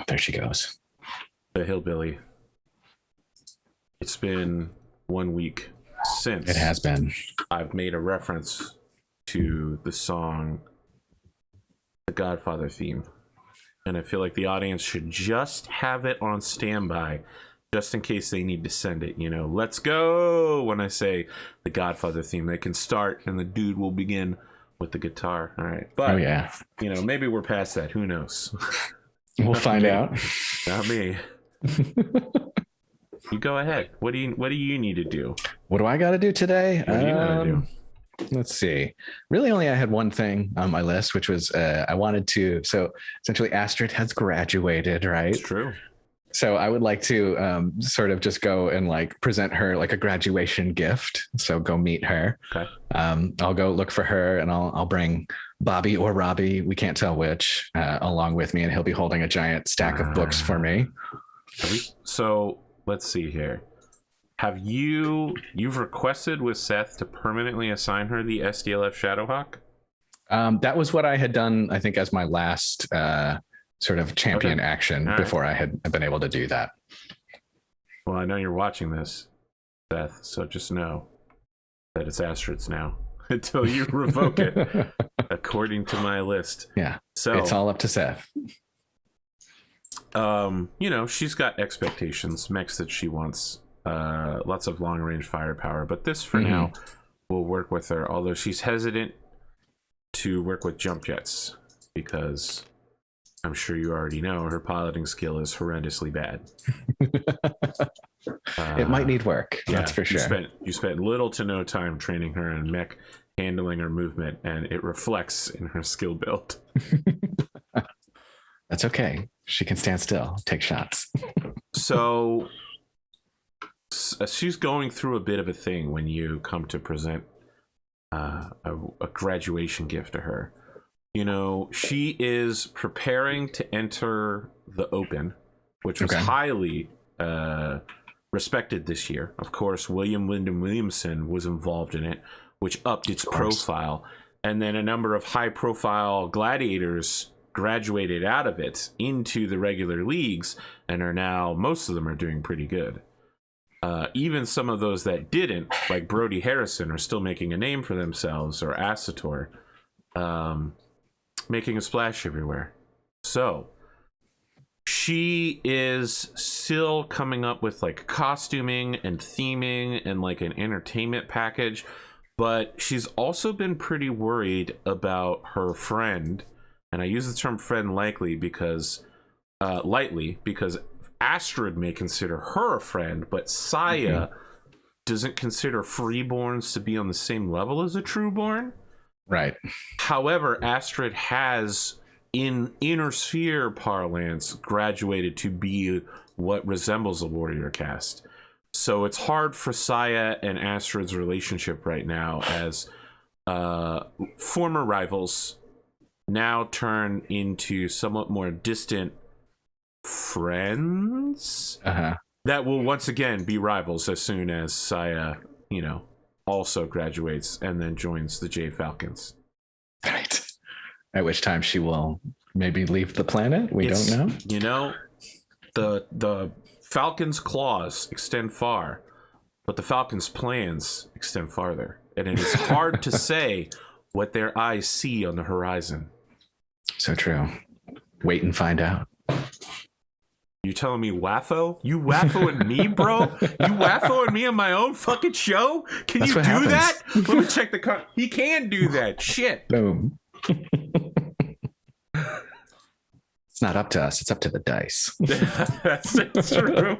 there she goes. The Hillbilly. It's been 1 week since It has been. I've made a reference to the song The Godfather theme. And I feel like the audience should just have it on standby just in case they need to send it. You know, let's go when I say the Godfather theme. They can start and the dude will begin with the guitar. All right. But, Oh, yeah. you know, maybe we're past that. Who knows? We'll find out. Not me. You go ahead. What do you need to do? What do I got to do today? What do you got to do? Let's see. Really, only I had one thing on my list, which was I wanted to. So essentially, Astrid has graduated, right? It's true. So I would like to sort of just go and like present her like a graduation gift. So go meet her. Okay. I'll go look for her, and I'll bring Bobby or Robbie, we can't tell which, along with me, and he'll be holding a giant stack of books for me. So let's see here. Have you've requested with Seth to permanently assign her the SDLF Shadowhawk? That was what I had done, I think, as my last sort of champion action before I had been able to do that. Well, I know you're watching this, Seth, so just know that it's Astrid's now until you revoke it, according to my list. Yeah, so it's all up to Seth. You know, she's got expectations, mechs that she wants. Lots of long range firepower, but this for now will work with her, although she's hesitant to work with jump jets because I'm sure you already know her piloting skill is horrendously bad. It might need work, that's for sure. You spent little to no time training her in mech handling her movement, and it reflects in her skill build. That's okay, she can stand still, take shots. So she's going through a bit of a thing when you come to present a graduation gift to her. You know, she is preparing to enter the Open, which was highly respected this year. Of course, William Lyndon Williamson was involved in it, which upped its profile. And then a number of high-profile gladiators graduated out of it into the regular leagues and are now, most of them are doing pretty good. Even some of those that didn't, like Brody Harrison, are still making a name for themselves, or Asator, making a splash everywhere. So she is still coming up with like costuming and theming and like an entertainment package, but she's also been pretty worried about her friend, and I use the term friend lightly because Astrid may consider her a friend, but Saya doesn't consider freeborns to be on the same level as a trueborn. Right. However, Astrid has, in inner sphere parlance, graduated to be what resembles a warrior caste. So it's hard for Saya and Astrid's relationship right now, as former rivals now turn into somewhat more distant friends that will once again be rivals as soon as Saya, you know, also graduates and then joins the J Falcons. Right. At which time she will maybe leave the planet. We don't know. You know, the Falcons' claws extend far, but the Falcons' plans extend farther. And it is hard to say what their eyes see on the horizon. So true. Wait and find out. You telling me waffo? You waffoing me, bro? You waffoing me on my own fucking show? Can you do that? Let me check the he can do that. Shit. Boom. It's not up to us. It's up to the dice. That's true.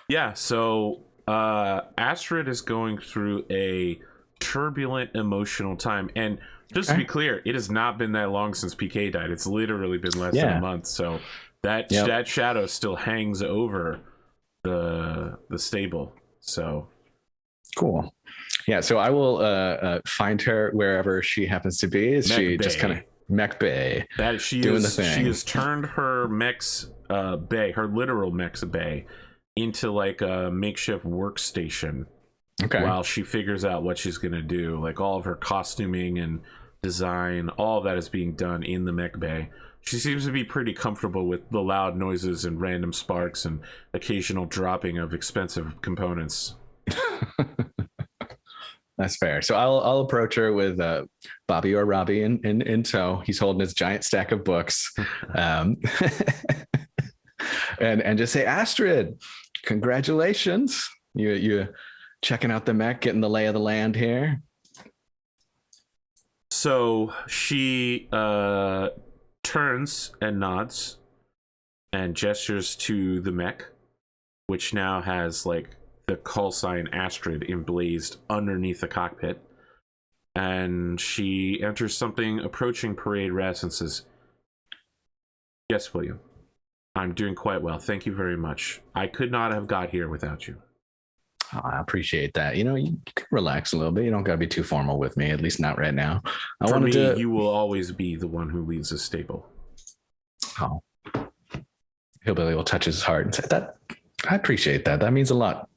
Yeah, so Astrid is going through a turbulent emotional time, and just to be clear, it has not been that long since PK died. It's literally been less than a month, so that shadow still hangs over the stable. So cool. Yeah, so I will find her wherever she happens to be. Is she just kind of mech bay? That she doing is, the thing. She has turned her mech's bay, her literal mech's bay, into like a makeshift workstation. While she figures out what she's gonna do, like all of her costuming and design, all of that is being done in the mech bay. She seems to be pretty comfortable with the loud noises and random sparks and occasional dropping of expensive components. That's fair. So I'll approach her with Bobby or Robbie in tow. He's holding his giant stack of books, and just say, Astrid, congratulations! You checking out the mech, getting the lay of the land here. So she turns and nods and gestures to the mech, which now has like the call sign Astrid emblazed underneath the cockpit, and she enters something approaching parade rest and says, "Yes, William, I'm doing quite well, thank you very much. I could not have got here without you." Oh, I appreciate that. You can relax a little bit. You don't got to be too formal with me, at least not right now. For me, you will always be the one who leads the stable. Oh, Hillbilly will touch his heart and say, "That I appreciate that. That means a lot."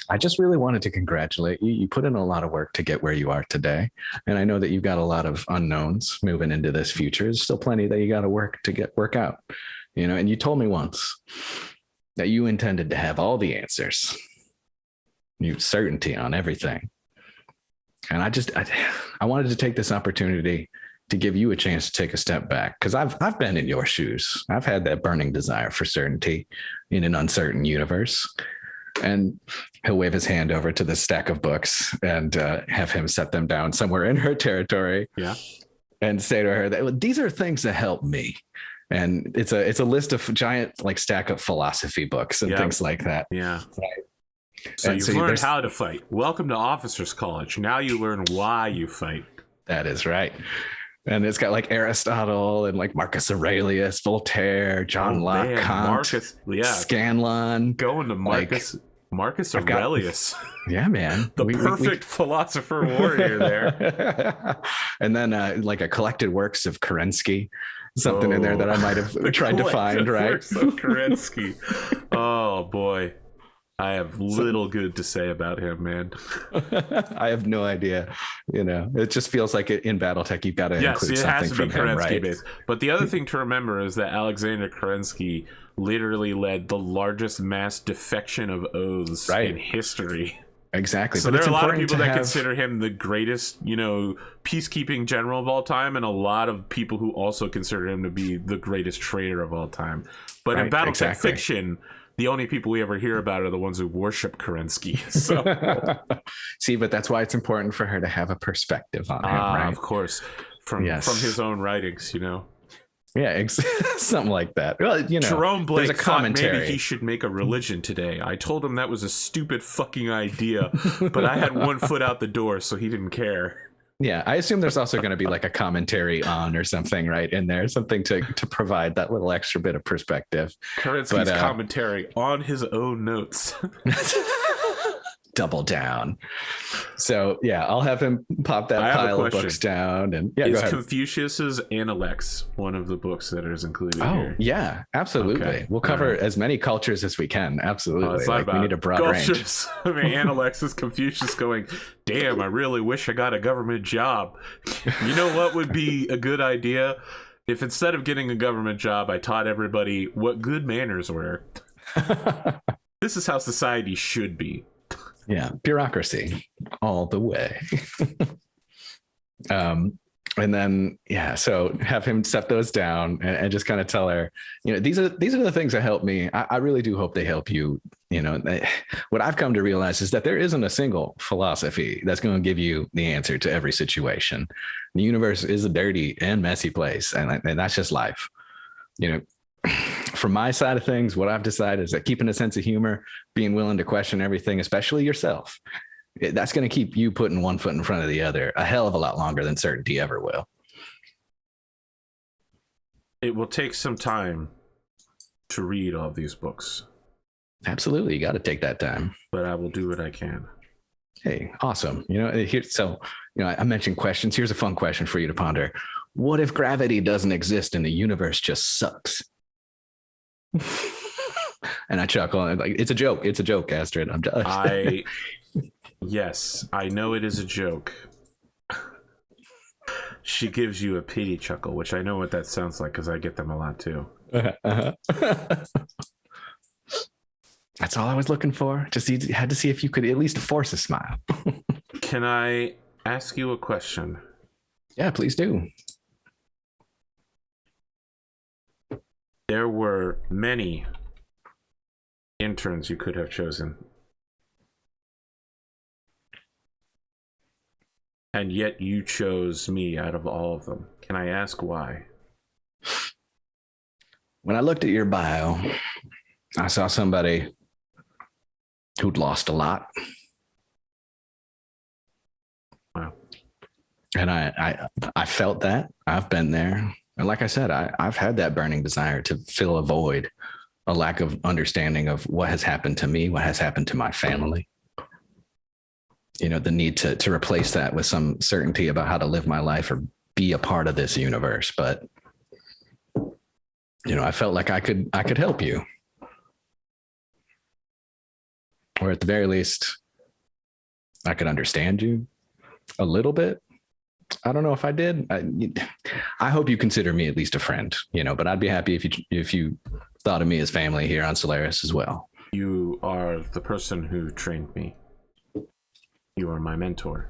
I just really wanted to congratulate you. You put in a lot of work to get where you are today. And I know that you've got a lot of unknowns moving into this future. There's still plenty that you got to work out, and you told me once that you intended to have all the answers. You certainty on everything. And I wanted to take this opportunity to give you a chance to take a step back, because I've been in your shoes. I've had that burning desire for certainty in an uncertain universe. And he'll wave his hand over to the stack of books and have him set them down somewhere in her territory. Yeah. And say to her that these are things that help me. And it's a list of giant like stack of philosophy books and things like that. Yeah. Right. So you've learned how to fight. Welcome to Officers College. Now you learn why you fight. That is right. And it's got like Aristotle and like Marcus Aurelius, Voltaire, John Locke, Kant, Marcus, Scanlon. Going to Marcus Aurelius. Yeah, man. The perfect philosopher warrior there. And then like a collected works of Kerensky, something in there that I might have tried to find, right? Works of Kerensky. Oh boy. I have little good to say about him, man. I have no idea. It just feels like in Battletech you've got to include something from him, right? Based. But the other thing to remember is that Alexander Kerensky literally led the largest mass defection of oaths in history. Exactly. So there are a lot of people that consider him the greatest, peacekeeping general of all time, and a lot of people who also consider him to be the greatest traitor of all time. But in Battletech fiction, the only people we ever hear about are the ones who worship Kerensky. So, see, but that's why it's important for her to have a perspective on him, right? Of course, from his own writings, Yeah, something like that. Well, Jerome Blake there's a commentary. Thought maybe he should make a religion today. I told him that was a stupid fucking idea, but I had one foot out the door, so he didn't care. Yeah, I assume there's also going to be like a commentary on or something right in there, something to provide that little extra bit of perspective. Kerensky's commentary on his own notes. Double down. So yeah, I'll have him pop that pile of books down. And is Confucius's Analects one of the books that is included here? Yeah, absolutely. Okay. We'll cover as many cultures as we can. Absolutely. We need a broad range. I mean, Analects is Confucius going, damn, I really wish I got a government job. You know what would be a good idea? If instead of getting a government job, I taught everybody what good manners were. This is how society should be. Yeah, bureaucracy all the way. And then so have him set those down and just kind of tell her, these are the things that help me. I really do hope they help you. What I've come to realize is that there isn't a single philosophy that's going to give you the answer to every situation. The universe is a dirty and messy place, and that's just life. From my side of things, what I've decided is that keeping a sense of humor, being willing to question everything, especially yourself, that's going to keep you putting one foot in front of the other a hell of a lot longer than certainty ever will. It will take some time to read all of these books. Absolutely. You got to take that time. But I will do what I can. Hey, awesome. I mentioned questions. Here's a fun question for you to ponder. What if gravity doesn't exist and the universe just sucks? And I chuckle. Like, it's a joke. It's a joke, Astrid. Yes, I know it is a joke. She gives you a pity chuckle, which I know what that sounds like because I get them a lot too. That's all I was looking for. Just had to see if you could at least force a smile. Can I ask you a question? Yeah, please do. There were many interns you could have chosen. And yet you chose me out of all of them. Can I ask why? When I looked at your bio, I saw somebody who'd lost a lot. Wow. And I felt that. I've been there. And like I said, I've had that burning desire to fill a void, a lack of understanding of what has happened to me, what has happened to my family. You know, the need to replace that with some certainty about how to live my life or be a part of this universe. But, you know, I felt like I could help you. Or at the very least, I could understand you a little bit. I don't know if I did. I hope you consider me at least a friend, you know, but I'd be happy if you thought of me as family here on Solaris as well. You are the person who trained me. You are my mentor.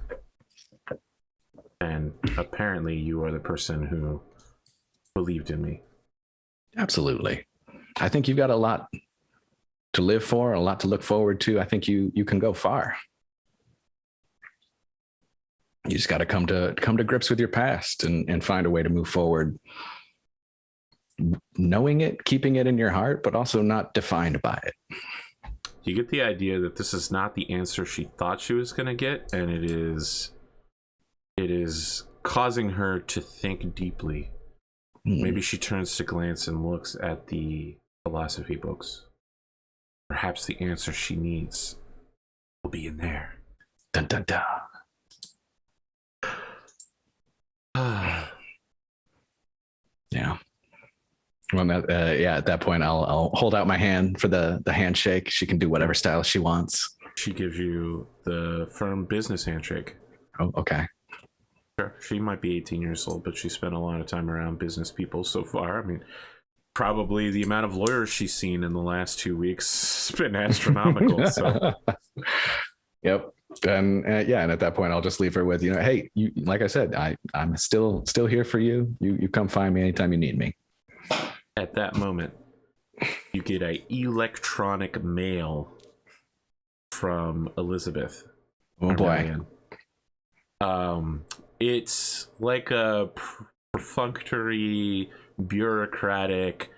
And apparently you are the person who believed in me. Absolutely. I think you've got a lot to live for, a lot to look forward to. I think you can go far. You just got to come to grips with your past and find a way to move forward, knowing it, keeping it in your heart, but also not defined by it. You get the idea that this is not the answer she thought she was going to get, and it is causing her to think deeply. Maybe she turns to glance and looks at the philosophy books. Perhaps the answer she needs will be in there. Dun, dun, dun. Yeah. Well, at that point, I'll hold out my hand for the handshake. She can do whatever style she wants. She gives you the firm business handshake. Oh, okay. Sure. She might be 18 years old, but she spent a lot of time around business people so far. I mean, probably the amount of lawyers she's seen in the last 2 weeks has been astronomical. So. Yep. And and at that point, I'll just leave her with, you know, hey, you, like I said, I'm still here for you. You come find me anytime you need me. At that moment, you get a electronic mail from Elizabeth. Oh boy. It's like a perfunctory, bureaucratic,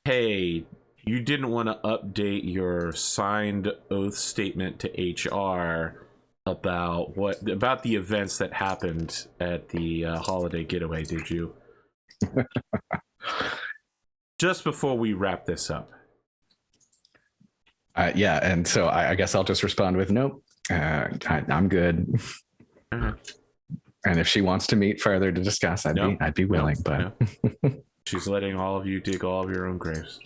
hey, you didn't want to update your signed oath statement to HR about the events that happened at the holiday getaway, did you? Just before we wrap this up. Yeah, and so I guess I'll just respond with nope. I'm good. Uh-huh. And if she wants to meet further to discuss, I'd be willing. But she's letting all of you dig all of your own graves.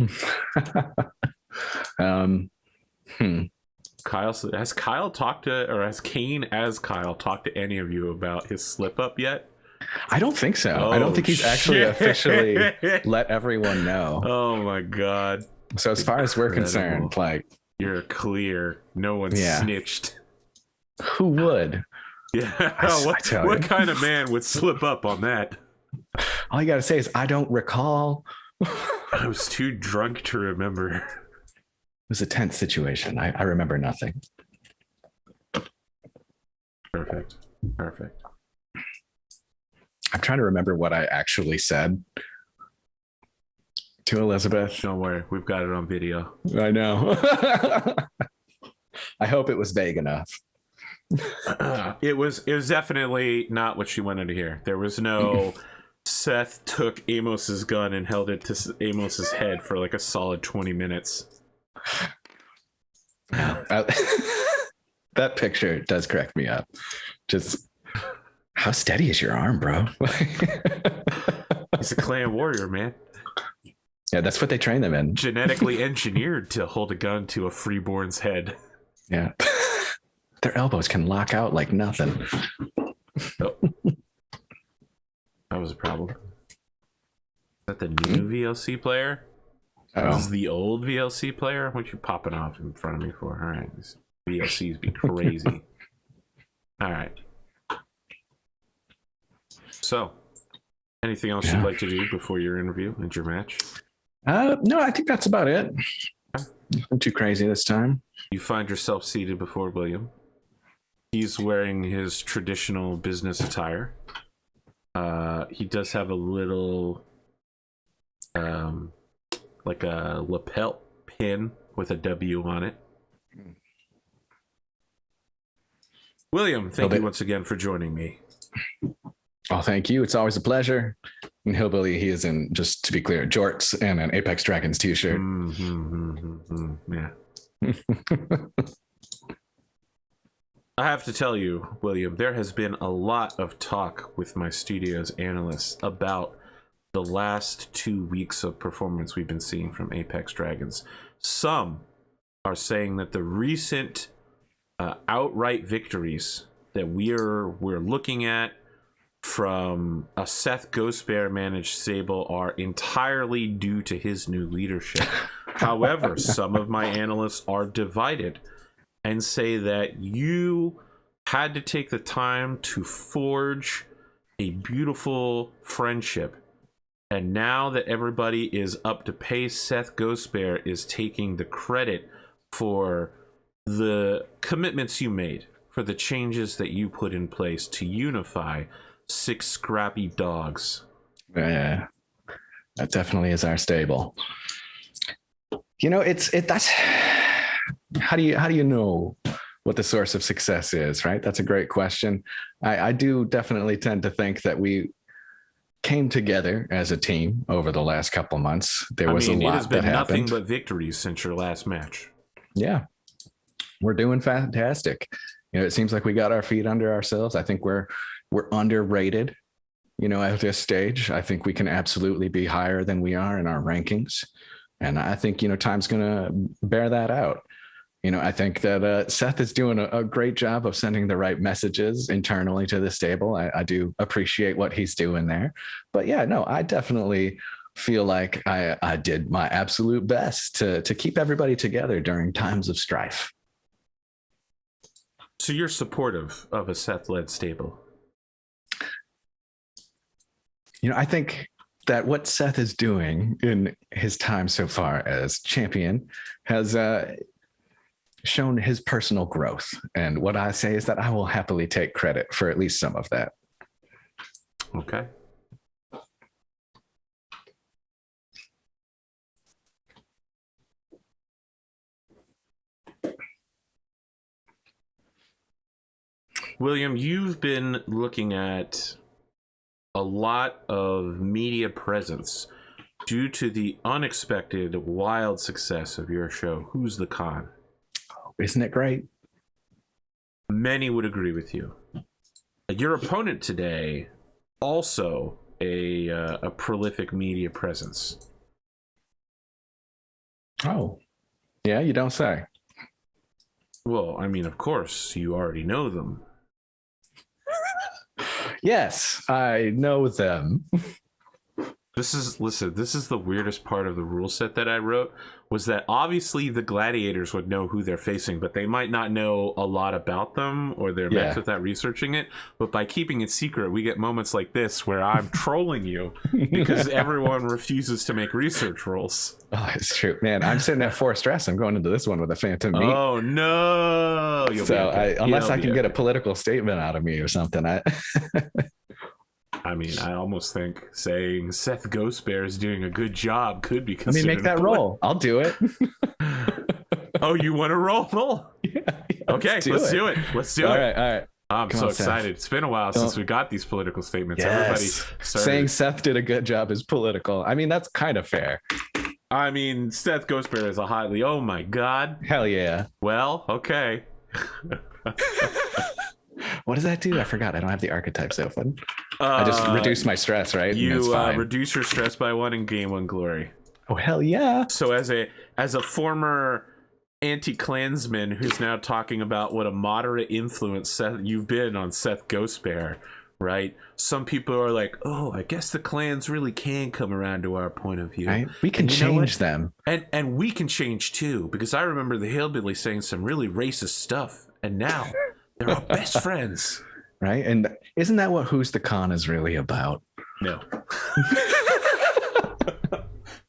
Kyle, has Kyle talked to, or has Kane as Kyle talked to any of you about his slip up yet? I don't think so. Oh, I don't think he's actually officially let everyone know. Oh my god. So as far as we're concerned, like, you're clear. No one snitched. Who would? Yeah. What kind of man would slip up on that? All you gotta say is, I don't recall. I was too drunk to remember. It was a tense situation. I remember nothing. Perfect. I'm trying to remember what I actually said to Elizabeth. Don't worry, we've got it on video. I know. I hope it was vague enough. It was definitely not what she wanted to hear. There was no Seth took Amos's gun and held it to Amos's head for like a solid 20 minutes. That picture does crack me up. Just, how steady is your arm, bro? He's a clan warrior, man. Yeah, that's what they train them in. Genetically engineered to hold a gun to a freeborn's head. Yeah. their elbows can lock out like nothing. Oh, that was a problem. Is that the new VLC player? This is the old VLC player? What you popping off in front of me for? All right, these VLCs be crazy. All right. So, anything else you'd like to do before your interview and your match? No, I think that's about it. Nothing too crazy this time. You find yourself seated before William. He's wearing his traditional business attire. He does have a little, like a lapel pin with a W on it. William, thank you once again for joining me. Oh, thank you. It's always a pleasure. And Hillbilly, he is in, just to be clear, jorts and an Apex Dragons t-shirt. Yeah. I have to tell you, William, there has been a lot of talk with my studio's analysts about the last 2 weeks of performance we've been seeing from Apex Dragons. Some are saying that the recent outright victories that we're looking at from a Seth Ghostbear managed Sable are entirely due to his new leadership. However, some of my analysts are divided and say that you had to take the time to forge a beautiful friendship. And now that everybody is up to pace, Seth Ghostbear is taking the credit for the commitments you made, for the changes that you put in place to unify 6 scrappy dogs. Yeah, that definitely is our stable. You know, that's how do you know what the source of success is, right? That's a great question. I do definitely tend to think that we came together as a team over the last couple months. There was a lot that happened. It has been nothing but victories since your last match. Yeah, we're doing fantastic. You know, it seems like we got our feet under ourselves. I think we're underrated, you know, at this stage. I think we can absolutely be higher than we are in our rankings. And I think, you know, time's going to bear that out. You know, I think that Seth is doing a great job of sending the right messages internally to the stable. I do appreciate what he's doing there. But yeah, no, I definitely feel like I did my absolute best to keep everybody together during times of strife. So you're supportive of a Seth-led stable? You know, I think that what Seth is doing in his time so far as champion has shown his personal growth. And what I say is that I will happily take credit for at least some of that. Okay. William, you've been looking at a lot of media presence due to the unexpected wild success of your show, Who's the Con? Isn't it great? Many would agree with you. Your opponent today, also a prolific media presence. Oh, yeah, you don't say. Well, I mean, of course, you already know them. Yes, I know them. This is the weirdest part of the rule set that I wrote, was that obviously the gladiators would know who they're facing, but they might not know a lot about them or their mechs without researching it. But by keeping it secret, we get moments like this where I'm trolling you because everyone refuses to make research rolls. Oh, it's true, man. I'm sitting at 4 stress. I'm going into this one with a phantom meat. Oh no! Unless I can get a political statement out of me or something, I mean, I almost think saying Seth Ghostbear is doing a good job could be considered. Let me make that roll. I'll do it. Oh, you want to roll? Yeah, okay, let's do it. Let's do it. All right. I'm so excited. It's been a while since we got these political statements. Yes. Everybody saying Seth did a good job is political. I mean, that's kind of fair. I mean, Seth Ghostbear is a highly. Oh my God. Hell yeah. Well, okay. What does that do? I forgot. I don't have the archetypes open. I just reduce my stress, right? You reduce your stress by 1 and gain 1 glory. Oh hell yeah! So as a former anti-Klansman who's now talking about what a moderate influence you've been on Seth Ghostbear, right? Some people are like, oh, I guess the clans really can come around to our point of view. Right? We can change them. And we can change too, because I remember the Hillbilly saying some really racist stuff, and now they're our best friends. Right? And isn't that what Who's the Con is really about? No.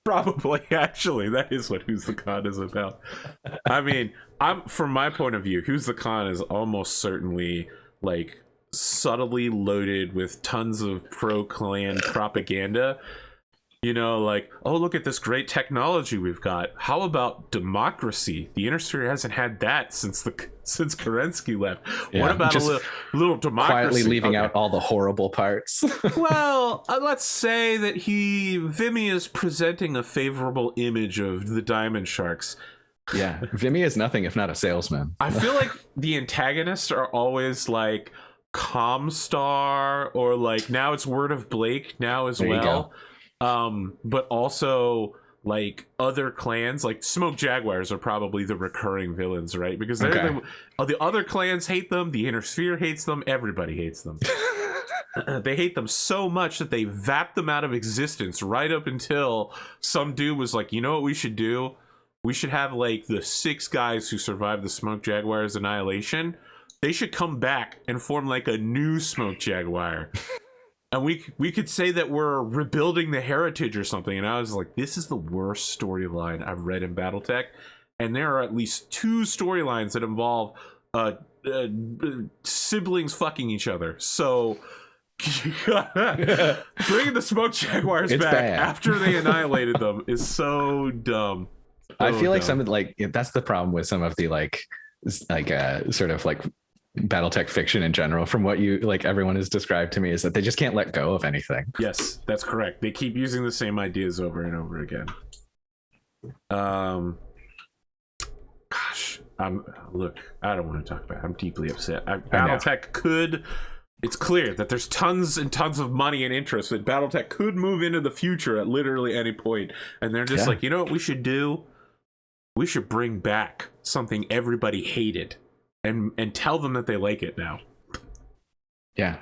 Probably, actually, that is what Who's the Con is about. I mean, from my point of view, Who's the Con is almost certainly like subtly loaded with tons of pro-clan propaganda. You know, like, oh, look at this great technology we've got. How about democracy? The Inner Sphere hasn't had that since Kerensky left. Yeah, what about a little democracy? Quietly leaving out all the horrible parts. Well, let's say that Vimy is presenting a favorable image of the Diamond Sharks. Yeah, Vimy is nothing if not a salesman. I feel like the antagonists are always like Comstar, or like now it's Word of Blake now as well. You go. But also like other clans, like Smoke Jaguars are probably the recurring villains, right? Because they're the other clans hate them, the Inner Sphere hates them, everybody hates them. They hate them so much that they vapped them out of existence right up until some dude was like, you know what we should do? We should have like the 6 guys who survived the Smoke Jaguars annihilation. They should come back and form like a new Smoke Jaguar. And we could say that we're rebuilding the heritage or something. And I was like, this is the worst storyline I've read in Battletech. And there are at least 2 storylines that involve siblings fucking each other. So bringing the Smoke Jaguars back after they annihilated them is so dumb. I feel like that's the problem with some of the sort of like Battletech fiction in general, from what everyone has described to me, is that they just can't let go of anything. Yes, that's correct. They keep using the same ideas over and over again. Gosh, look, I don't want to talk about it. I'm deeply upset. Battletech it's clear that there's tons and tons of money and interest that Battletech could move into the future at literally any point, and they're just like, you know what we should do? We should bring back something everybody hated. And tell them that they like it now. Yeah,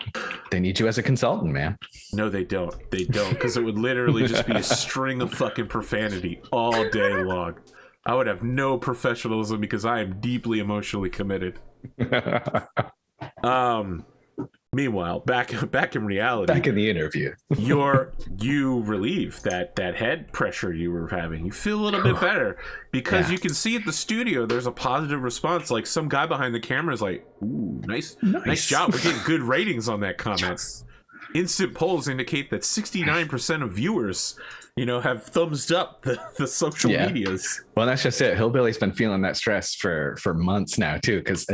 they need you as a consultant, man. No, they don't. They don't, because it would literally just be a string of fucking profanity all day long. I would have no professionalism because I am deeply emotionally committed. Meanwhile, back in reality, back in the interview, you relieve that head pressure you were having. You feel a little bit better because you can see at the studio there's a positive response. Like some guy behind the camera is like, "Ooh, nice job. We're getting good ratings on that comment." Yes. Instant polls indicate that 69% of viewers, have thumbs up the social medias. Well, that's just it. Hillbilly's been feeling that stress for months now too, because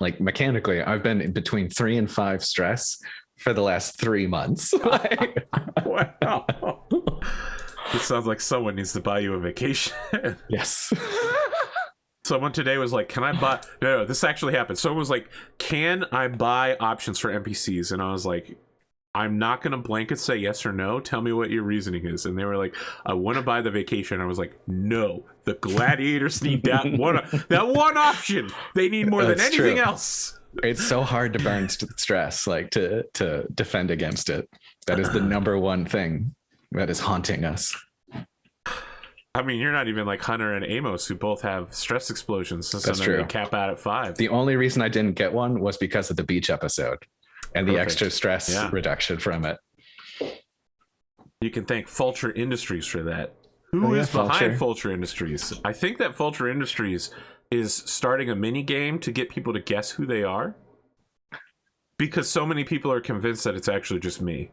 like mechanically, I've been between 3 and 5 stress for the last 3 months. Wow. It sounds like someone needs to buy you a vacation. Yes. Someone today was like, can I buy... No, this actually happened. Someone was like, can I buy options for NPCs? And I was like, I'm not going to blanket say yes or no. Tell me what your reasoning is. And they were like, I want to buy the vacation. I was like, no, the gladiators need that one option. They need more than anything else. It's so hard to burn stress, like to defend against it. That is the number one thing that is haunting us. I mean, you're not even like Hunter and Amos, who both have stress explosions. So that's true. They cap out at 5. The only reason I didn't get one was because of the beach episode. And the extra stress reduction from it. You can thank Fulcher Industries for that. Who is behind Fulcher Industries? I think that Fulcher Industries is starting a mini game to get people to guess who they are. Because so many people are convinced that it's actually just me.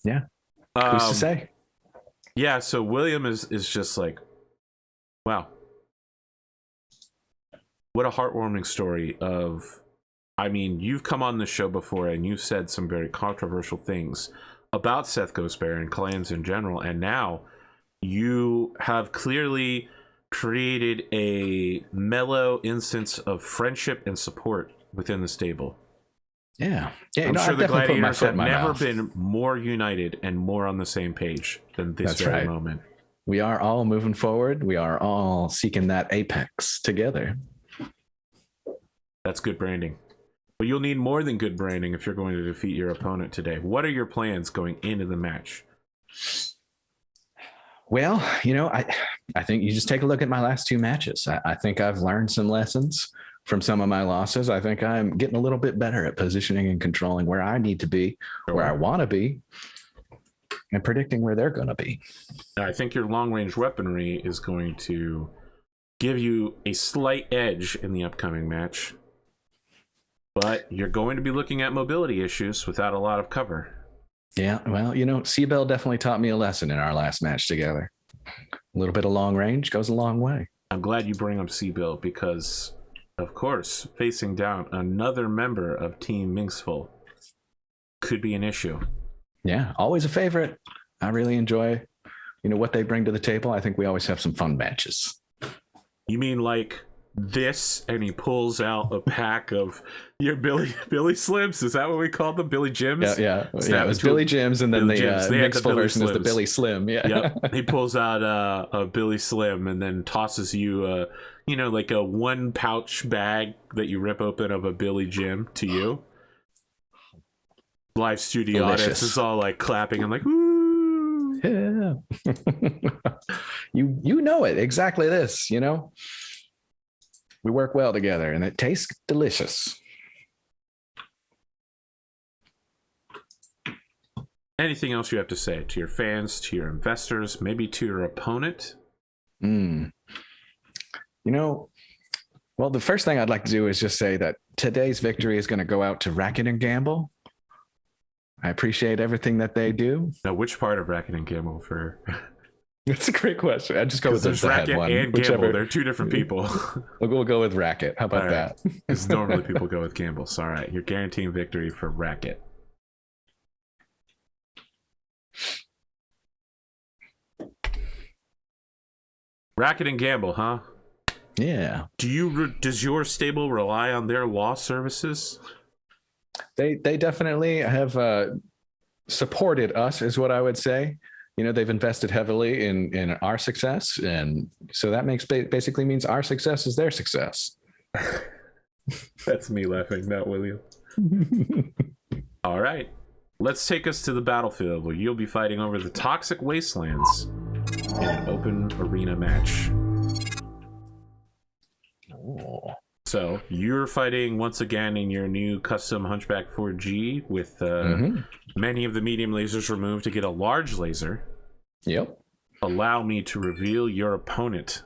Yeah. Who's to say? Yeah, so William is just like, wow. What a heartwarming story of, I mean, you've come on the show before and you've said some very controversial things about Seth Ghostbear and clans in general. And now you have clearly created a mellow instance of friendship and support within the stable. Yeah. I'm sure the gladiators have never been more united and more on the same page than this moment. we are all moving forward. We are all seeking that apex together. That's good branding. But you'll need more than good branding if you're going to defeat your opponent today. What are your plans going into the match? Well, I think you just take a look at my last two matches. I think I've learned some lessons from some of my losses. I think I'm getting a little bit better at positioning and controlling where I need to be, where I want to be, and predicting where they're going to be. I think your long-range weaponry is going to give you a slight edge in the upcoming match. But you're going to be looking at mobility issues without a lot of cover. Yeah, well, Seabell definitely taught me a lesson in our last match together. A little bit of long range goes a long way. I'm glad you bring up Seabill because, of course, facing down another member of Team Minxful could be an issue. Yeah, always a favorite. I really enjoy, what they bring to the table. I think we always have some fun matches. You mean like this, and he pulls out a pack of your Billy Slims? Is that what we call them? Billy Jims? Yeah. It was Billy Jims, and then the Minxful version is the Billy Slim. Yeah. Yep. He pulls out a Billy Slim and then tosses you like a one pouch bag that you rip open of a Billy Jim to you. Live studio audience is all like clapping and like, woo! Yeah. you know it exactly this, we work well together and it tastes delicious. Anything else you have to say to your fans, to your investors, maybe to your opponent? Well, the first thing I'd like to do is just say that today's victory is going to go out to Racket and Gamble. I appreciate everything that they do. Now, which part of Racket and Gamble for? That's a great question. I just go with the Racket one. and Gamble. They're two different people. We'll go with Racket. How about that? Because normally people go with Gamble. So, all right, you're guaranteeing victory for Racket. Racket and Gamble, huh? Yeah. Does your stable rely on their law services? They definitely have supported us, is what I would say. They've invested heavily in our success, and so that basically means our success is their success. That's me laughing, not William. All right, let's take us to the battlefield where you'll be fighting over the Toxic Wastelands in an open arena match. Oh. So you're fighting once again in your new custom Hunchback 4G with many of the medium lasers removed to get a large laser. Yep. Allow me to reveal your opponent.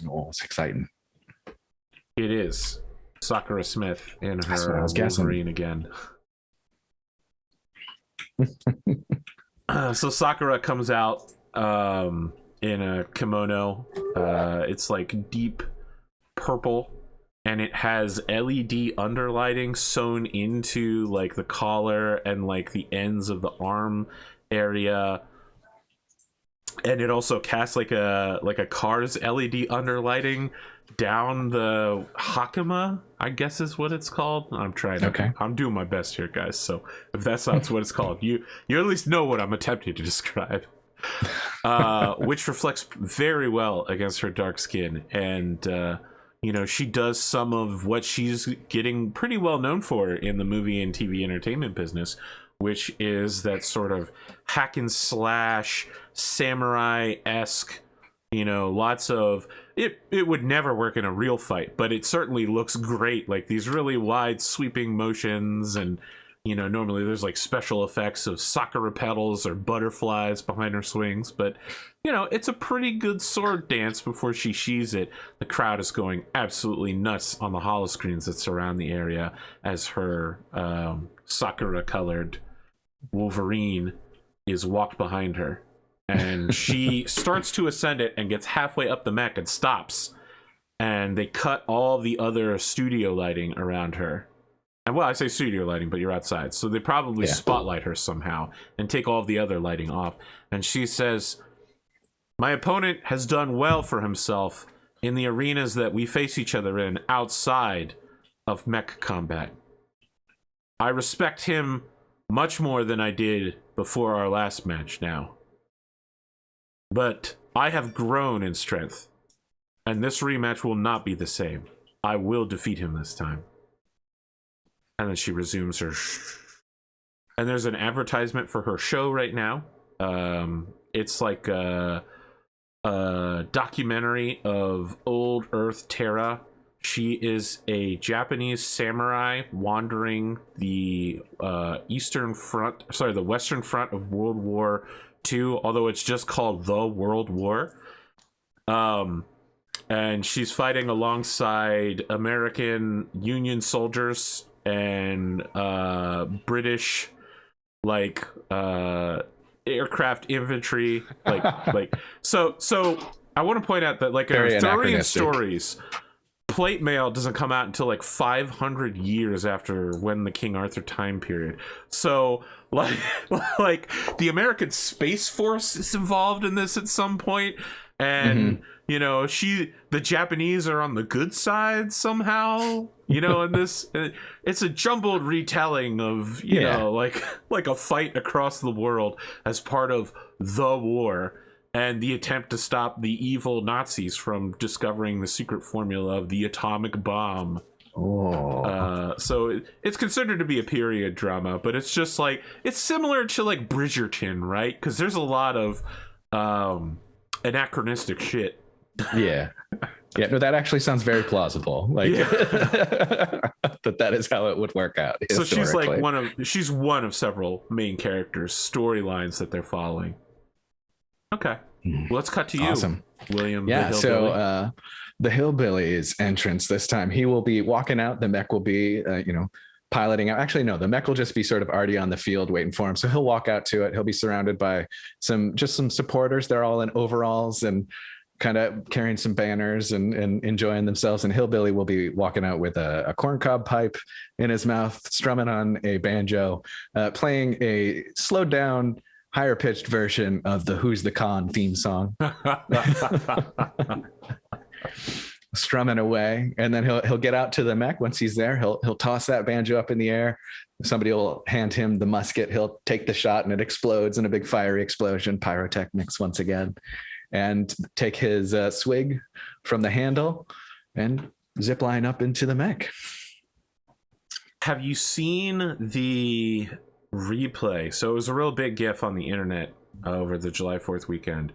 Oh, it's exciting. It is Sakura Smith in her Wolverine again. So Sakura comes out in a kimono. It's like deep purple, and it has LED underlighting sewn into like the collar and like the ends of the arm area, and it also casts like a car's LED underlighting down the hakama, I guess is what it's called. I'm doing my best here, guys, so if that's not what it's called, you at least know what I'm attempting to describe. Which reflects very well against her dark skin, and she does some of what she's getting pretty well known for in the movie and TV entertainment business, which is that sort of hack and slash samurai-esque, lots of it would never work in a real fight, but it certainly looks great, like these really wide sweeping motions, and normally there's like special effects of Sakura petals or butterflies behind her swings, but it's a pretty good sword dance before she sheathes it. The crowd is going absolutely nuts on the holoscreens that surround the area as her Sakura colored Wolverine is walked behind her, and she starts to ascend it and gets halfway up the mech and stops, and they cut all the other studio lighting around her. And well, I say studio lighting, but you're outside, so they probably spotlight her somehow and take all of the other lighting off. And she says, "My opponent has done well for himself in the arenas that we face each other in outside of mech combat. I respect him much more than I did before our last match now. But I have grown in strength, and this rematch will not be the same. I will defeat him this time. And then she resumes her and there's an advertisement for her show right now. It's like a documentary of old Earth Terra. She is a Japanese samurai wandering the Western Front of World War II, although it's just called the World War. And she's fighting alongside American Union soldiers and British aircraft infantry, so I want to point out that in Arthurian stories, plate mail doesn't come out until 500 years after when the King Arthur time period. So the American Space Force is involved in this at some point, and the Japanese are on the good side somehow, in this. It's a jumbled retelling of like a fight across the world as part of the war and the attempt to stop the evil Nazis from discovering the secret formula of the atomic bomb. So it's considered to be a period drama, but it's just it's similar to Bridgerton, right? Because there's a lot of anachronistic shit. Yeah, no, that actually sounds very plausible. that is how it would work out. So she's one of several main characters, storylines that they're following. Okay, well, let's cut to you. Awesome. William. Yeah, so the Hillbilly's entrance this time, he will be walking out. The mech will be piloting out. Actually, no, the mech will just be sort of already on the field waiting for him. So he'll walk out to it. He'll be surrounded by some supporters. They're all in overalls and kind of carrying some banners and enjoying themselves. And Hillbilly will be walking out with a corncob pipe in his mouth, strumming on a banjo, playing a slowed down, higher pitched version of the Who's the Con theme song. Strumming away, and then he'll get out to the mech. Once he's there, he'll toss that banjo up in the air. Somebody will hand him the musket. He'll take the shot, and it explodes in a big fiery explosion. Pyrotechnics once again, and take his swig from the handle and zip line up into the mech. Have you seen the replay? So it was a real big gif on the internet over the July 4th weekend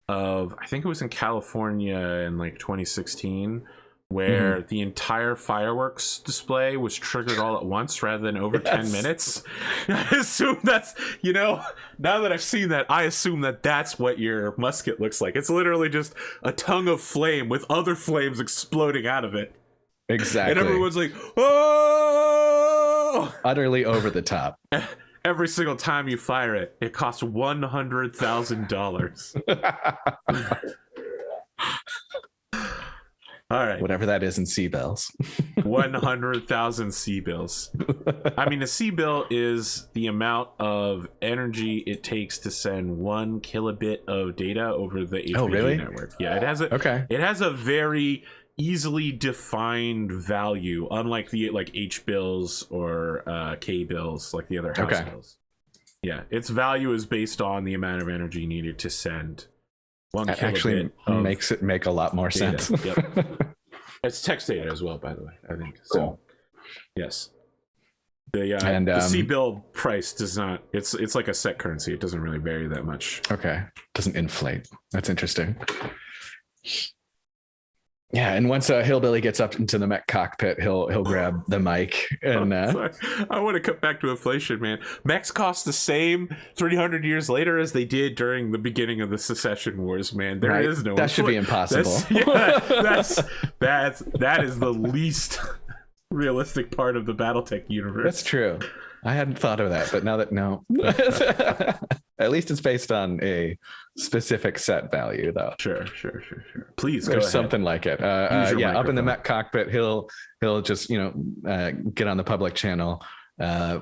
of, I think it was in California in 2016, where the entire fireworks display was triggered all at once rather than over 10 minutes. I assume that's, now that I've seen that, I assume that that's what your musket looks like. It's literally just a tongue of flame with other flames exploding out of it. Exactly. And everyone's like, oh! Utterly over the top. Every single time you fire it, it costs $100,000. All right. Whatever that is in C-bills. 100,000 C-bills. I mean, a C-bill is the amount of energy it takes to send 1 kilobit of data over the APG network. Yeah, it has a very easily defined value, unlike the H bills or K bills, like the other house bills. Yeah, its value is based on the amount of energy needed to send 1 kilobit. Actually makes it make a lot more data. sense. Yep. It's text data as well, by the way, I think. Cool. So, yes. The C-bill price does not, it's like a set currency. It doesn't really vary that much. Okay. Doesn't inflate. That's interesting. Yeah, and once Hillbilly gets up into the mech cockpit, he'll grab the mic and I want to cut back to inflation, man. Mechs cost the same 300 years later as they did during the beginning of the Secession Wars, man. There is no that should be impossible. That is the least realistic part of the Battletech universe. That's true. I hadn't thought of that, but now that at least it's based on a specific set value, though. Sure. Please, there's something like it. Up in the mech cockpit, he'll just get on the public channel.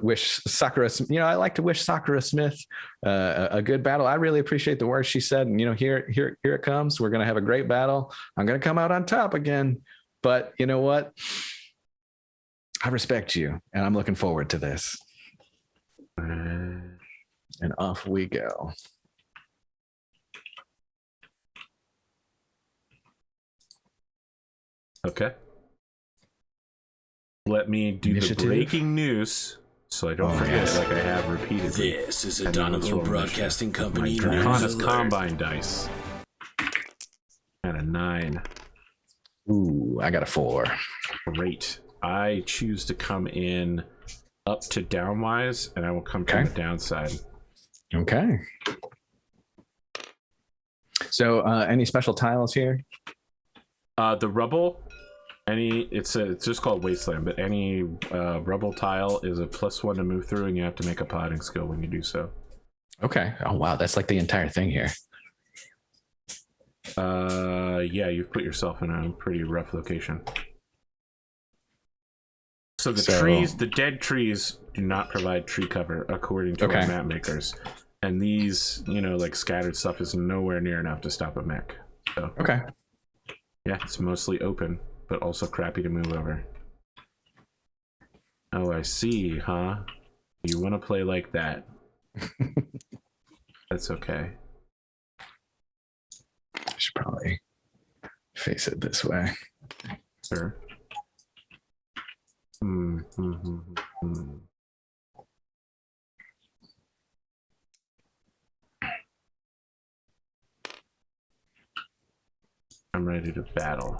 Wish Sakura. I like to wish Sakura Smith a good battle. I really appreciate the words she said, and here it comes. We're gonna have a great battle. I'm gonna come out on top again. But you know what? I respect you, and I'm looking forward to this. And off we go. Okay. Let me do Initiative? the breaking news so I don't forget it like I have repeatedly. This is a Donovan Broadcasting Company My news Draconis alert. Combine dice. And a 9. Ooh, I got a 4. Great. I choose to come in up to downwise, and I will come from the downside. Okay. So, any special tiles here? The rubble, it's just called Wasteland, but any rubble tile is a +1 to move through, and you have to make a potting skill when you do so. Okay. Oh, wow. That's like the entire thing here. Yeah, you've put yourself in a pretty rough location. So the dead trees do not provide tree cover according to our map makers. And these, like scattered stuff is nowhere near enough to stop a mech. So, okay. Yeah, it's mostly open, but also crappy to move over. Oh, I see, huh? You want to play like that. That's okay. I should probably face it this way. Sure. I'm ready to battle.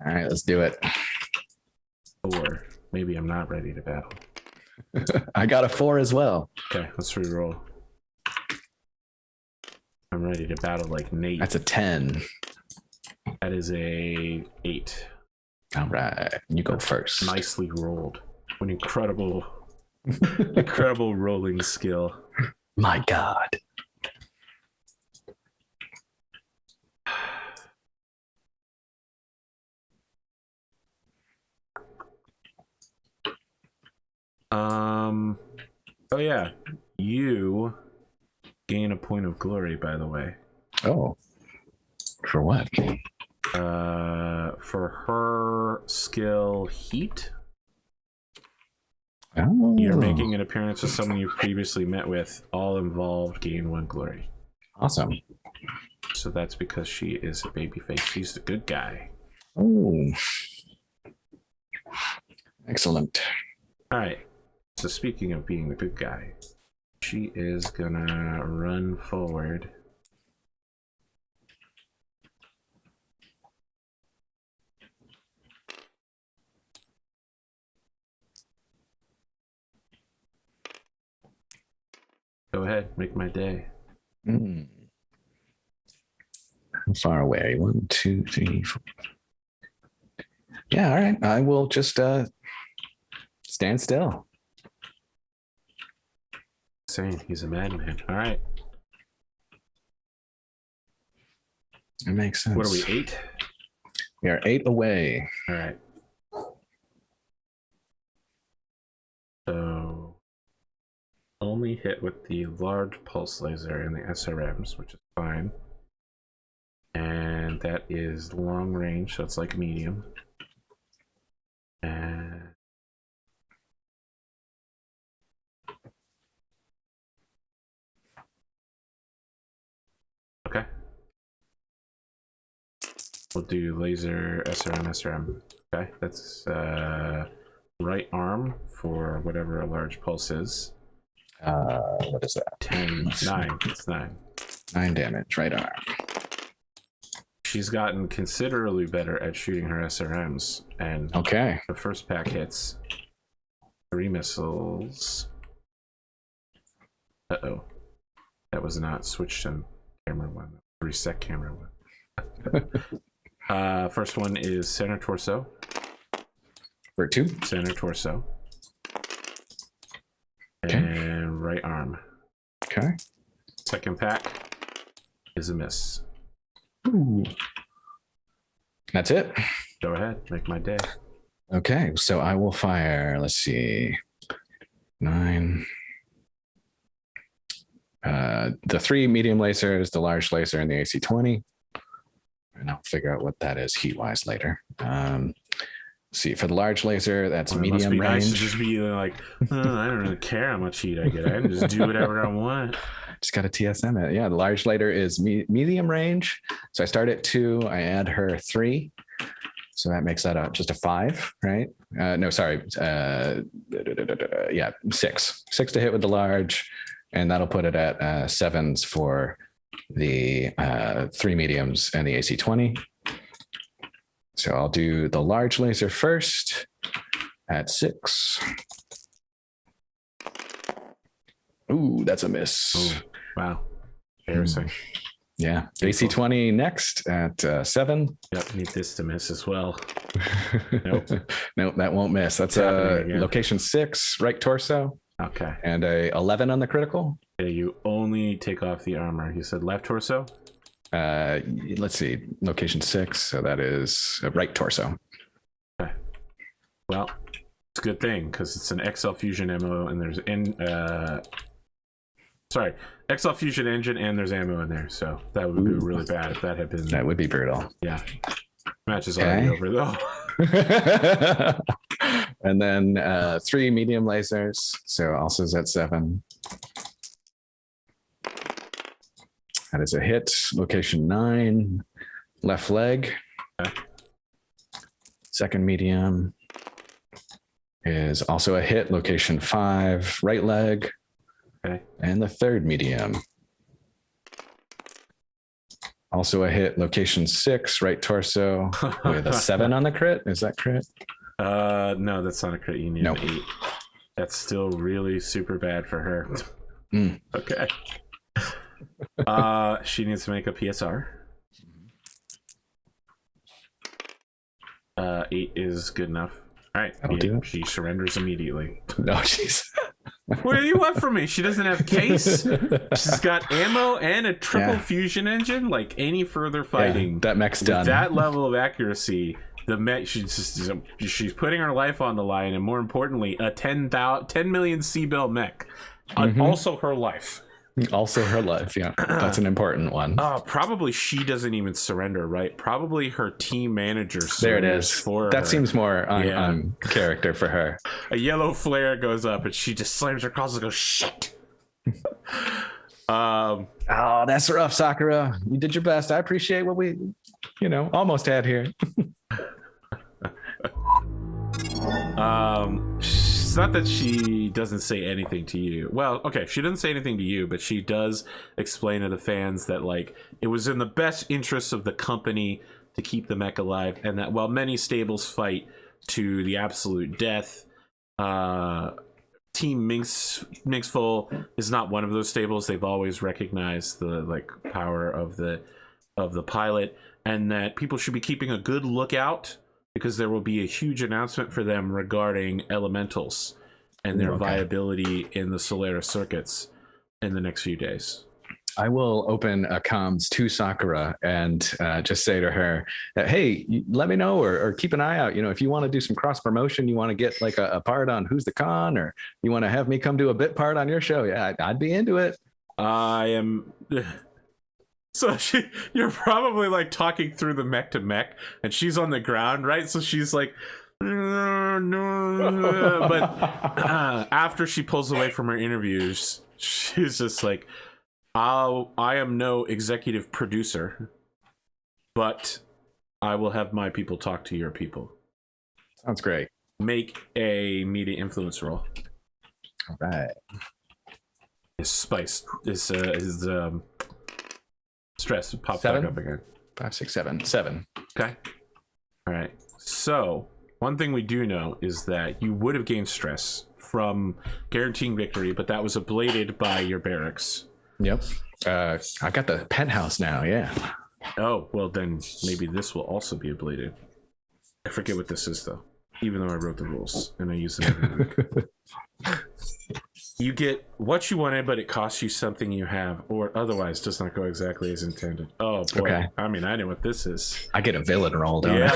All right, let's do it. Or maybe I'm not ready to battle. I got a 4 as well. Okay, let's reroll. I'm ready to battle like Nate. That's a 10. That is a 8. All right, you go first. Nicely rolled. An incredible, incredible rolling skill. My God. Oh yeah, you gain a point of glory, by the way. Oh, for what? For her skill Heat. Oh. You're making an appearance with someone you've previously met with. All involved gain 1 glory. Awesome. So that's because she is a babyface. She's the good guy. Oh. Excellent. All right. So speaking of being the good guy, she is gonna run forward. Go ahead, make my day. How far away? 1, 2, 3, 4. Yeah, all right. I will just stand still. Saying he's a madman. All right. It makes sense. What are we, 8? We are 8 away. All right. So only hit with the large pulse laser and the SRMs, which is fine. And that is long range, so it's like medium. And okay. We'll do laser SRM. Okay, that's right arm for whatever a large pulse is. What is that? 9. It's 9. 9 damage, right arm. She's gotten considerably better at shooting her SRMs, and okay. The first pack hits 3 missiles. Uh-oh. That was not switched to camera 1. Reset camera 1. First one is center torso. For 2. Center torso. Okay. And right arm. Okay. Second pack is a miss. Ooh. That's it. Go ahead, make my day. Okay, so I will fire, let's see, 9. The 3 medium lasers, the large laser, and the AC-20. And I'll figure out what that is heat-wise later. See, for the large laser, that's medium must be range. Nice to just be like, I don't really care how much heat I get. I can just do whatever I want. Just got a TSM it. Yeah, the large laser is medium range. So I start at 2. I add her 3. So that makes that just a 5, right? No, sorry. Yeah, 6. 6 to hit with the large, and that'll put it at 7s for the 3 mediums and the AC 20. So I'll do the large laser first at 6. Ooh, that's a miss. Ooh, wow. Embarrassing. Yeah. AC 20 next at 7. Yep, need this to miss as well. Nope. Nope, that won't miss. That's a location 6, right torso. Okay. And a 11 on the critical. Yeah, you only take off the armor. You said left torso? Let's see, location 6. So that is right torso. Okay. Well, it's a good thing because it's an XL Fusion ammo and there's XL Fusion engine and there's ammo in there. So that would be really bad if that had been. That would be brutal. Yeah. Match is already over though. And then 3 medium lasers. So also is at 7. That is a hit. Location 9, left leg. Okay. Second medium is also a hit. Location 5, right leg. Okay. And the third medium, also a hit. Location 6, right torso, with a 7 on the crit. Is that crit? No, that's not a crit. You need an 8. That's still really super bad for her. Okay. She needs to make a PSR. 8 is good enough. All right. She surrenders immediately. No, she's. What do you want from me? She doesn't have case. She's got ammo and a triple fusion engine. Like any further fighting, that mech's done. That level of accuracy, the mech. She's putting her life on the line, and more importantly, a 10 million C-bill mech. Also her life. Also her life, yeah. That's an important one. Probably she doesn't even surrender, right? Probably her team manager there it is. For that her. Seems more on character for her. A yellow flare goes up and she just slams her across and goes, shit. Oh, that's rough, Sakura. You did your best. I appreciate what we, almost had here. It's not that she doesn't say anything to you. Well, okay, she doesn't say anything to you, but she does explain to the fans that, like, it was in the best interests of the company to keep the mech alive, and that while many stables fight to the absolute death, Team Minxful is not one of those stables. They've always recognized the power of the pilot, and that people should be keeping a good lookout, because there will be a huge announcement for them regarding elementals and their viability in the Solaris circuits in the next few days. I will open a comms to Sakura and just say to her, hey, let me know or keep an eye out. If you want to do some cross promotion, you want to get like a part on Who's the Con, or you want to have me come do a bit part on your show. Yeah, I'd be into it. I am... So you're probably like talking through the mech to mech, and she's on the ground, right? So she's like, but after she pulls away from her interviews, she's just like, I am no executive producer, but I will have my people talk to your people. Sounds great. Make a media influence roll. All right. His spice is stress popped 7 back up again. 5, 6, 7. 7. Okay. All right. So one thing we do know is that you would have gained stress from guaranteeing victory, but that was ablated by your barracks. Yep. I got the penthouse now. Yeah. Oh, well then maybe this will also be ablated. I forget what this is though, even though I wrote the rules and I use them every week. You get what you wanted, but it costs you something you have, or otherwise does not go exactly as intended. Oh boy! Okay. I mean, I know what this is. I get a villain roll, don't I?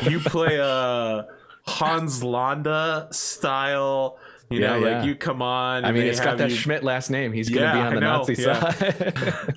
You play a Hans Landa style. You come on. I mean, it's got that Schmidt last name. He's going to be on the Nazi side.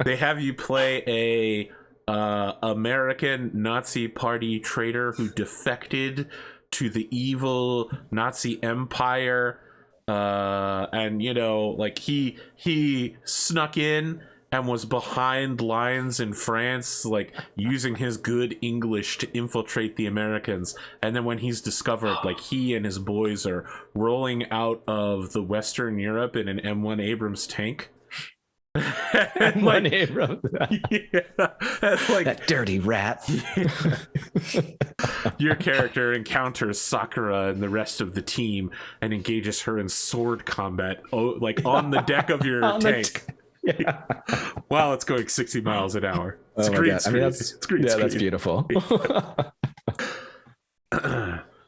They have you play a American Nazi Party traitor who defected to the evil Nazi empire, and he snuck in and was behind lines in France, like using his good English to infiltrate the Americans. And then when he's discovered, like he and his boys are rolling out of the Western Europe in an M1 Abrams tank. And like, Abrams. Yeah, and like That dirty rat. your character encounters Sakura and the rest of the team and engages her in sword combat, like on the deck of your tank. Yeah. Wow, it's going 60 miles an hour. It's Oh my green God. screen. I mean, that's, It's green yeah, screen. that's beautiful.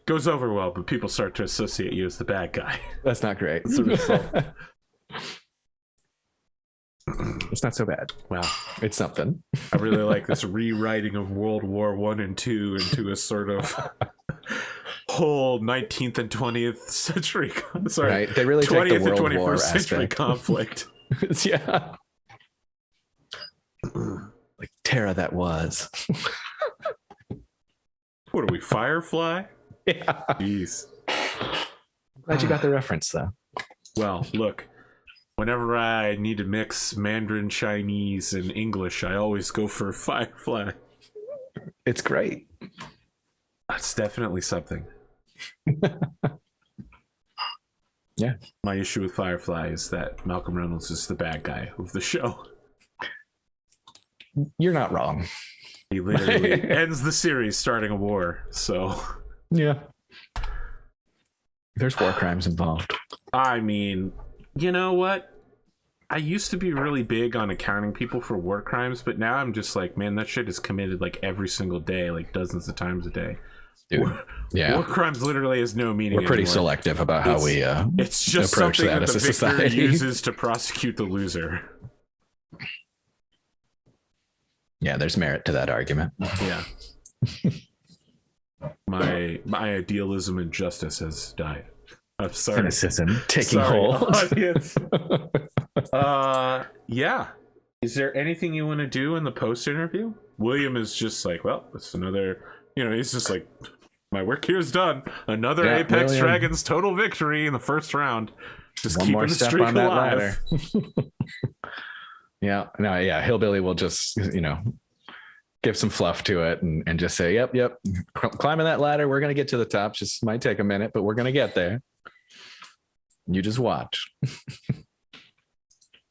Goes over well, but people start to associate you as the bad guy. That's not great. That's the result. It's not so bad. Wow. It's something. I really like this rewriting of World War One and Two into a sort of whole 19th and 20th century. Sorry, Right. They really take 20th the and World 21st War century aspect. conflict. Yeah. Like Terra that was. What are we, Firefly? Yeah. Jeez. Glad you got the reference though. Well, look. Whenever I need to mix Mandarin, Chinese, and English, I always go for Firefly. It's great. That's definitely something. Yeah. My issue with Firefly is that Malcolm Reynolds is the bad guy of the show. You're not wrong. He literally ends the series starting a war, so... Yeah. There's war crimes involved. I mean, you know what? I used to be really big on accounting people for war crimes, but now I'm just like, man, that shit is committed like every single day, like dozens of times a day. Dude, yeah. War crimes literally has no meaning. We're pretty anymore. selective about how we It's just approach something that that as the a victor society. uses to prosecute the loser. Yeah, there's merit to that argument. Yeah. My idealism and justice has died. I'm sorry. Cynicism taking Sorry, hold. audience. Yeah. Is there anything you want to do in the post interview? William is just like, well, it's another, he's just like, my work here is done. Another Yeah, Apex William. Dragons total victory in the first round. Just One keeping more the step streak on that alive. ladder. Yeah, no, yeah. Hillbilly will just, give some fluff to it and just say, yep, climbing that ladder. We're going to get to the top. Just might take a minute, but we're going to get there. You just watch.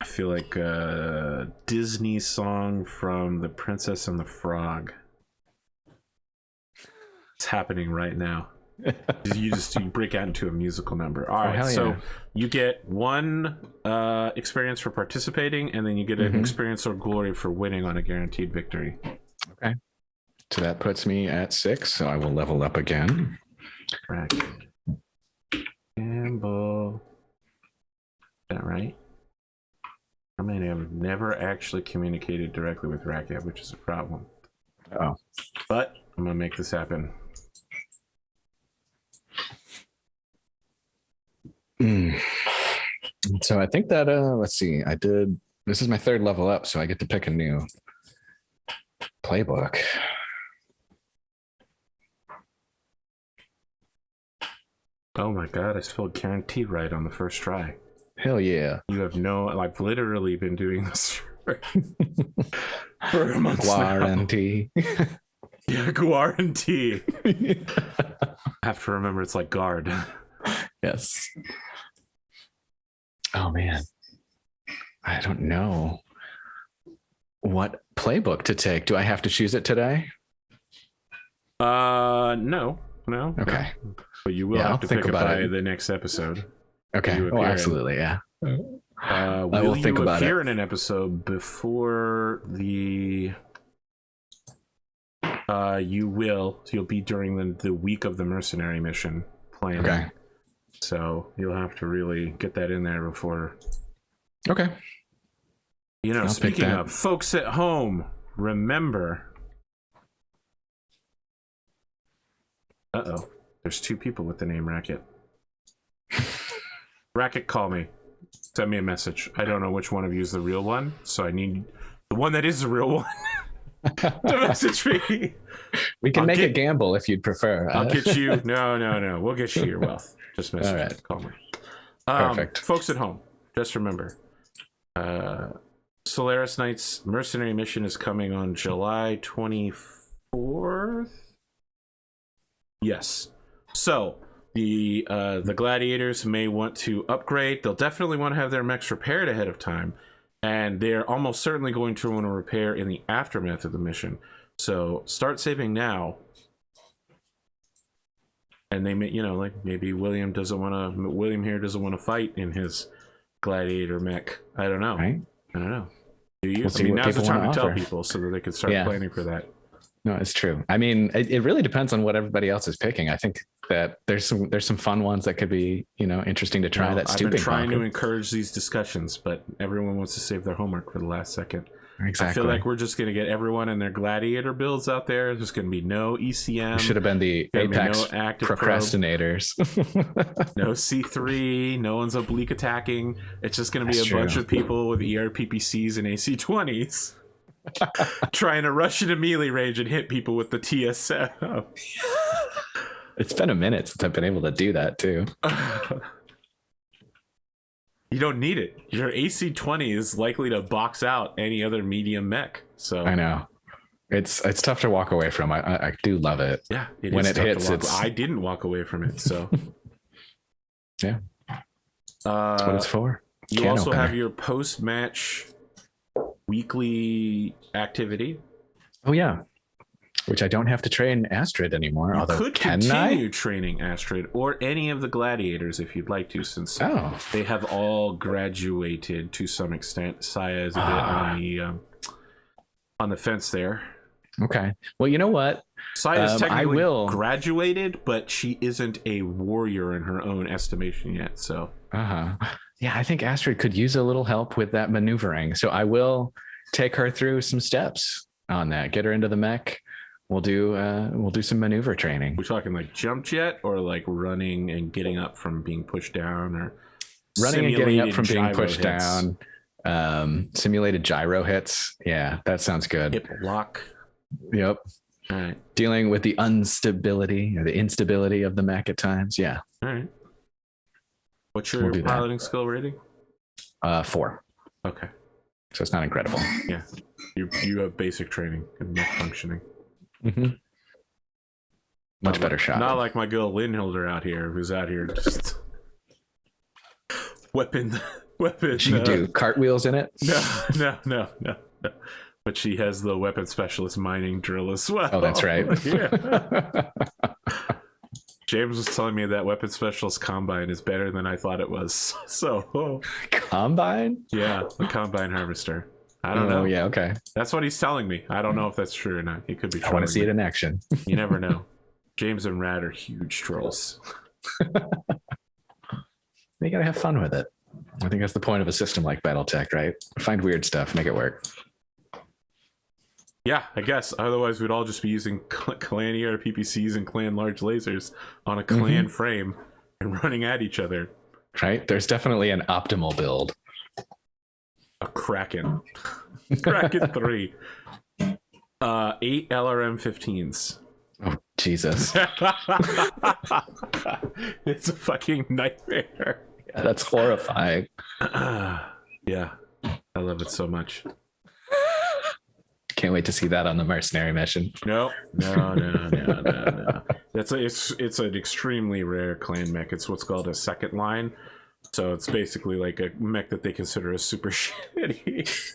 I feel like a Disney song from The Princess and the Frog. It's happening right now. You break out into a musical number. All right, so yeah. you get one experience for participating, and then you get an experience or glory for winning on a guaranteed victory. Okay. So that puts me at 6. So I will level up again. Right. Campbell. Is that right? I mean, I've never actually communicated directly with Racket, which is a problem. Oh. But I'm gonna make this happen. So I think that let's see. This is my 3rd level up, so I get to pick a new playbook. Oh my god, I spelled guaranteed right on the first try. Hell yeah. You have I've literally been doing this for a month now. Guarantee. Yeah, guarantee. I have to remember it's like guard. Yes. Oh man. I don't know what playbook to take. Do I have to choose it today? No. Okay. But you will Yeah, have I'll to think pick it about by it. the next episode. Okay. You Oh, appear in. absolutely. Yeah. Will will think you about appear it. in an episode before the? You will. You'll be during the week of the mercenary mission planning. Okay. So you'll have to really get that in there before. Okay. I'll pick Speaking that. of folks at home, remember. Uh-oh. There's 2 people with the name Racket. Racket, call me. Send me a message. I don't know which one of you is the real one, so I need the one that is the real one to message me. We can I'll make get- a gamble if you'd prefer. I'll get you. No. We'll get you your wealth. Just message All me. right. Call me. Perfect. Folks at home, just remember, Solaris Nights mercenary mission is coming on July 24th. Yes. So the gladiators may want to upgrade. They'll definitely want to have their mechs repaired ahead of time, and they're almost certainly going to want to repair in the aftermath of the mission. So start saving now. And they may, you know, like maybe William here doesn't want to fight in his gladiator mech. I don't know. Right? I don't know. Do you? We'll I mean, now's the time to tell offer. people so that they can start planning for that. No, it's true. I mean, it really depends on what everybody else is picking. I think that there's some fun ones that could be, you know, interesting to try. Well, That I've been trying bucket. to encourage these discussions, but everyone wants to save their homework for the last second. Exactly. I feel like we're just going to get everyone in their gladiator builds out there. There's going to be no ECM. Should have been the Apex no active procrastinators. No C3. No one's oblique attacking. It's just going to be That's a bunch true. of people with ERPPCs and AC20s trying to rush into melee range and hit people with the TSM. It's been a minute since I've been able to do that too. You don't need it. Your AC20 is likely to box out any other medium mech. So I know it's tough to walk away from. I do love it. Yeah, when it hits, I didn't walk away from it. So yeah, that's what it's for. You also have your post-match weekly activity. Oh yeah, which I don't have to train Astrid anymore. You although could continue training Astrid or any of the gladiators if you'd like to, since they have all graduated to some extent. Saya is a bit on the fence there. Okay. Well, you know what? Saya is technically graduated, but she isn't a warrior in her own estimation yet. So. Yeah, I think Astrid could use a little help with that maneuvering. So I will take her through some steps on that. Get her into the mech. We'll do some maneuver training. We're talking like jump jet or like running and getting up from being pushed down, or running and getting up from being pushed down. Simulated gyro hits. Yeah, that sounds good. Hip lock. Yep. All right. Dealing with the instability of the mech at times. Yeah. All right. What's your piloting skill rating? 4. Okay. So it's not incredible. Yeah. You have basic training and mech functioning. Mm-hmm. Much better shot. Not like my girl Linhilder out here, who's out here just weapon. She can do cartwheels in it. No. But she has the weapon specialist mining drill as well. Oh, that's right. Yeah. James was telling me that weapon specialist combine is better than I thought it was. So combine? Yeah, the combine harvester. I don't know. Yeah, okay. That's what he's telling me. I don't know if that's true or not. He could be. I want to see it in action. You never know. James and Rad are huge trolls. You gotta have fun with it. I think that's the point of a system like Battletech, right? Find weird stuff, make it work. Yeah, I guess. Otherwise, we'd all just be using clan ERPPCs and clan large lasers on a clan frame and running at each other. Right? There's definitely an optimal build. A Kraken. Kraken 3. 8 LRM 15s. Oh, Jesus. It's a fucking nightmare. Yeah, that's horrifying. Yeah, I love it so much. Can't wait to see that on the mercenary mission. No. It's an extremely rare clan mech. It's what's called a second line. So it's basically like a mech that they consider as super shitty.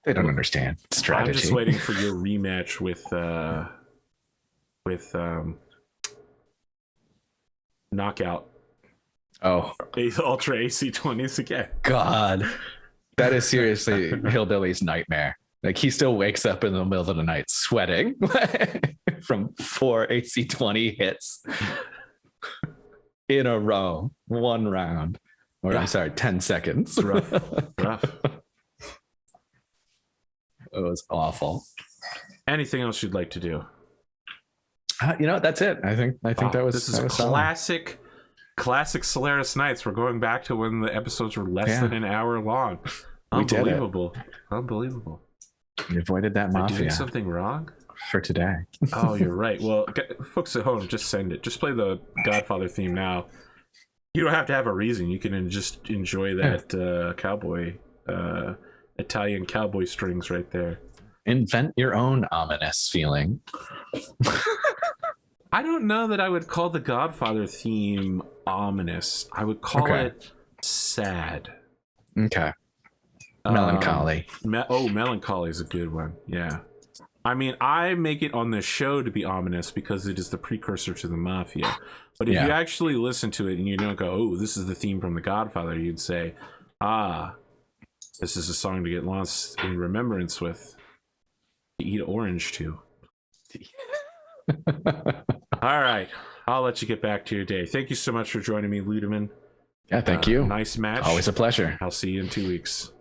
They don't understand strategy. I'm just waiting for your rematch with Knockout. Oh, Ultra AC20s again. God. That is seriously Hillbilly's nightmare. Like, he still wakes up in the middle of the night sweating from 4 AC20 hits in a row, one round. Or I'm sorry, 10 seconds. It's rough. It was awful. Anything else you'd like to do? That's it. I think that was. This is a classic Solaris Nights. We're going back to when the episodes were less than an hour long. Unbelievable. Unbelievable. We avoided that mafia. Am I doing something wrong? For today. Oh, you're right. Well, folks at home, just send it. Just play the Godfather theme now. You don't have to have a reason. You can just enjoy that cowboy, Italian cowboy strings right there. Invent your own ominous feeling. I don't know that I would call the Godfather theme ominous. I would call it sad. Okay. Melancholy. Melancholy is a good one. Yeah. I mean, I make it on this show to be ominous because it is the precursor to the Mafia. But if you actually listen to it and you don't go, oh, this is the theme from the Godfather, you'd say, this is a song to get lost in remembrance with. To eat orange to. All right. I'll let you get back to your day. Thank you so much for joining me, Ludeman. Yeah, thank you. Nice match. Always a pleasure. I'll see you in 2 weeks.